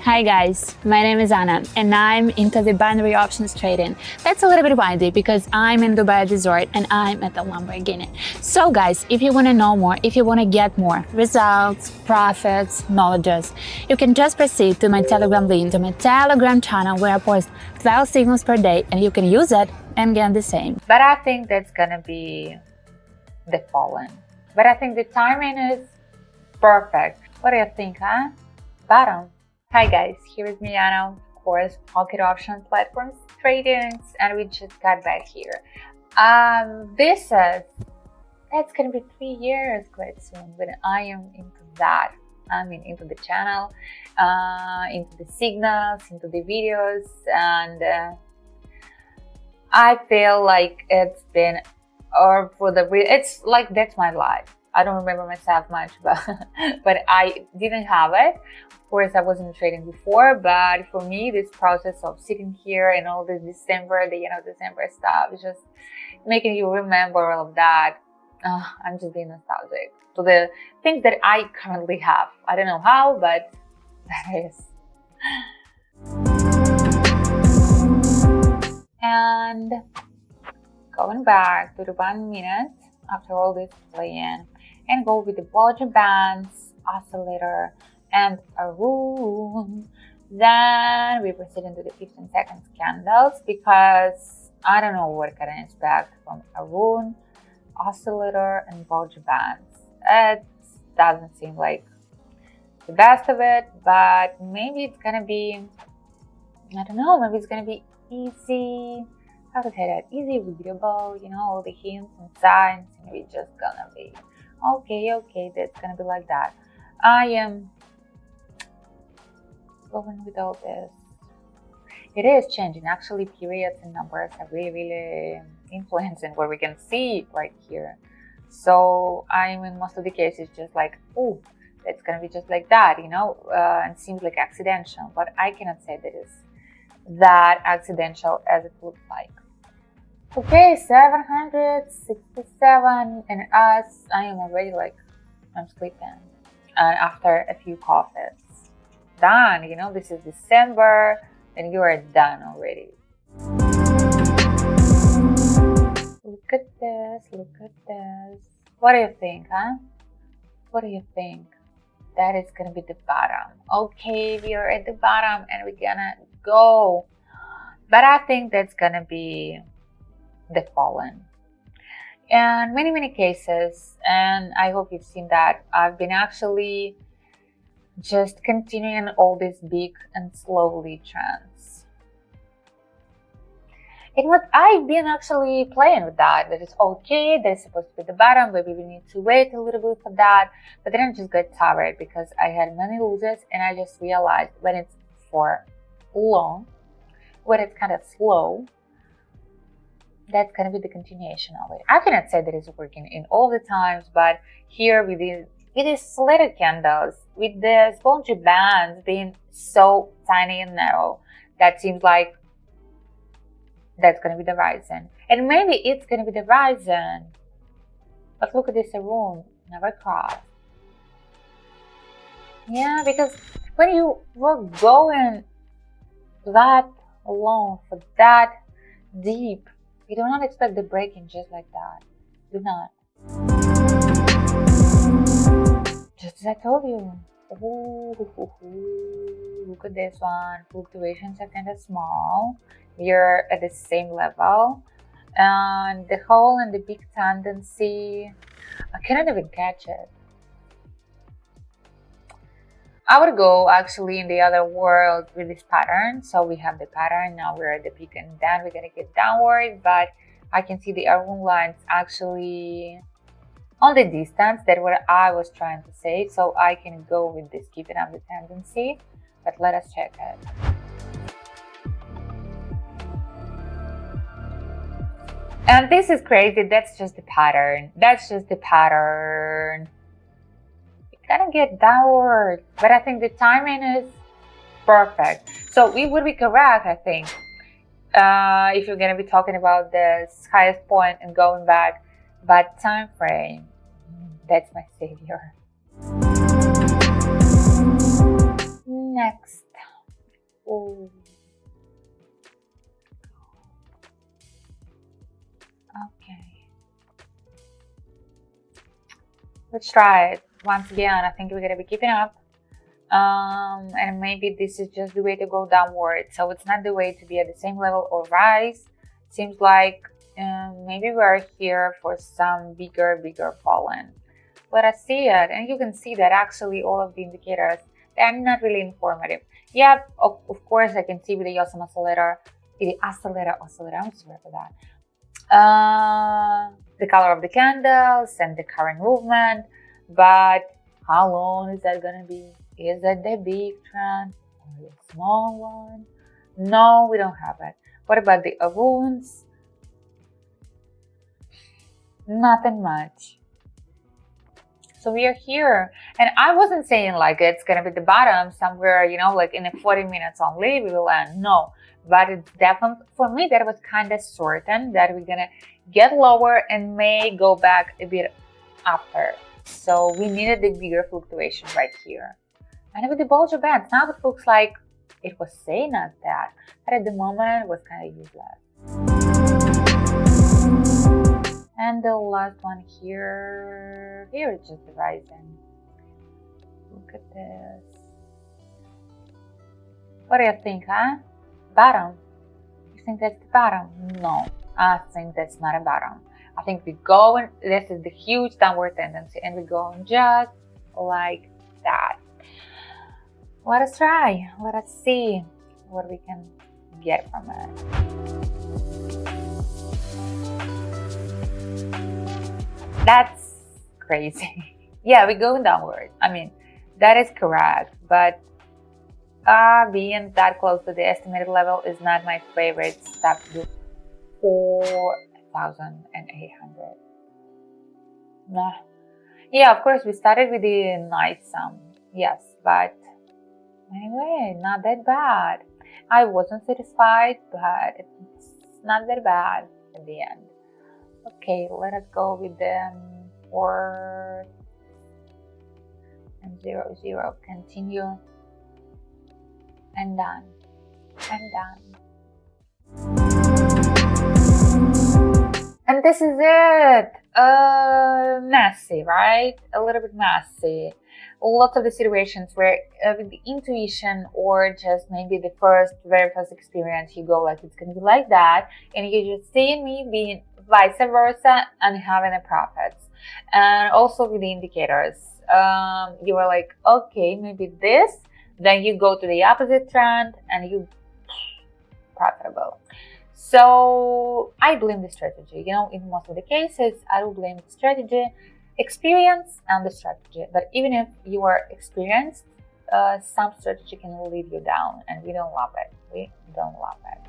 Hi guys, my name is Anna and I'm into the binary options trading. That's a little bit windy because I'm in Dubai Resort and I'm at the Lamborghini. So guys, if you want to know more, if you want to get more results, profits, knowledges, you can just proceed to my Telegram link, to my Telegram channel where I post 12 signals per day and you can use it and get the same. But I think that's gonna be the fallen. But I think the timing is perfect. What do you think, huh? Bottom. Hi guys, here is me, Anna, of course, market option platforms tradings, and we just got back here. That's gonna be 3 years quite soon when I am into that. I mean, into the channel, into the signals, into the videos, and I feel like it's been, it's like that's my life. I don't remember myself much, but I didn't have it. Of course, I wasn't trading before, but for me, this process of sitting here and all this December, the end of December stuff, is just making you remember all of that. I'm just being nostalgic to the things that I currently have. I don't know how, but that is. And going back to the 1 minute after all this playing, and go with the Bollinger Bands, oscillator, and a rune. Then we proceed into the 15-second candles because I don't know what can I expect from a rune, oscillator, and Bollinger Bands. It doesn't seem like the best of it, but maybe it's gonna be, I don't know, maybe it's gonna be easy. How to say that? Easy readable, you know, all the hints and signs. Maybe it's just gonna be okay, that's gonna be like that. I am going with all this. It is changing. Actually, periods and numbers are really influencing what we can see right here. So I'm in most of the cases just like, oh, that's gonna be just like that, you know, and seems like accidental, but I cannot say that it's that accidental as it looks like. Okay, 767 and us, I am already like, I'm sleeping. And after a few coffees, done, you know, this is December and you are done already. Look at this, look at this. What do you think, huh? What do you think? That is gonna be the bottom. Okay, we are at the bottom and we're gonna go. But I think that's gonna be the fallen. And many cases, and I hope you've seen that, I've been actually just continuing all these big and slowly trends. And what I've been actually playing with that is okay, there's supposed to be the bottom, maybe we need to wait a little bit for that, but then I just got tired because I had many losers and I just realized when it's for long, when it's kind of slow, that's going to be the continuation of it. I cannot say that it's working in all the times, but here with these slitter candles, with the spongy bands being so tiny and narrow, that seems like that's going to be the rising. And maybe it's going to be the rising. But look at this rune, never crossed. Yeah, because when you were going that long for that deep, you do not expect the breaking just like that. Do not. Just as I told you. Ooh, look at this one. Fluctuations are kind of small. We're at the same level. And the whole and the big tendency, I cannot even catch it. I would go actually in the other world with this pattern. So we have the pattern, now we're at the peak and then we're gonna get downward, but I can see the arrow lines actually on the distance. That's what I was trying to say. So I can go with this keeping up the tendency, but let us check it. And this is crazy, that's just the pattern. That's just the pattern. Gonna get downward, but I think the timing is perfect. So we would be correct, I think, if you're gonna be talking about this highest point and going back, but time frame, that's my savior. Next, Ooh. Okay. Let's try it. Once again, I think we're gonna be keeping up. And maybe this is just the way to go downward. So it's not the way to be at the same level or rise. Seems like maybe we're here for some bigger falling. Let us see it. And you can see that actually all of the indicators, they're not really informative. Yeah, of course I can see with the Yosem oscillator, I'm sorry for that. The color of the candles and the current movement, but how long is that gonna be? Is that the big trend or the small one? No, we don't have it. What about the wounds? Nothing much. So we are here, and I wasn't saying like it's gonna be the bottom somewhere, like in the 40 minutes only we will end. No, but it's definitely, for me, that was kind of certain that we're gonna get lower and may go back a bit after. So we needed the bigger fluctuation right here. And with the Bollinger Bands, now it looks like it was saying us that, but at the moment it was kind of useless. And the last one here is just the rising. Look at this. What do you think, huh? Bottom? You think that's the bottom? No, I think that's not a bottom. I think we go, and this is the huge downward tendency, and we're going just like that. Let us try. Let us see what we can get from it. That's crazy. Yeah, we're going downward. I mean, that is correct, but being that close to the estimated level is not my favorite step to do. 4,800. Nah. Yeah, of course, we started with the nice sum. Yes, but anyway, not that bad. I wasn't satisfied, but it's not that bad at the end. Okay, let us go with the 4 and 0, 0. Continue. And done. And done. And this is it. Messy, right? A little bit messy. Lots of the situations where with the intuition or just maybe the very first experience, you go like, it's gonna be like that, and you just see me being vice versa and having a profits. And also with the indicators, you are like, okay, maybe this, then you go to the opposite trend and you profitable. So I blame the strategy. In most of the cases, I will blame the strategy, experience, and the strategy. But even if you are experienced, some strategy can lead you down, and we don't love it. We don't love it.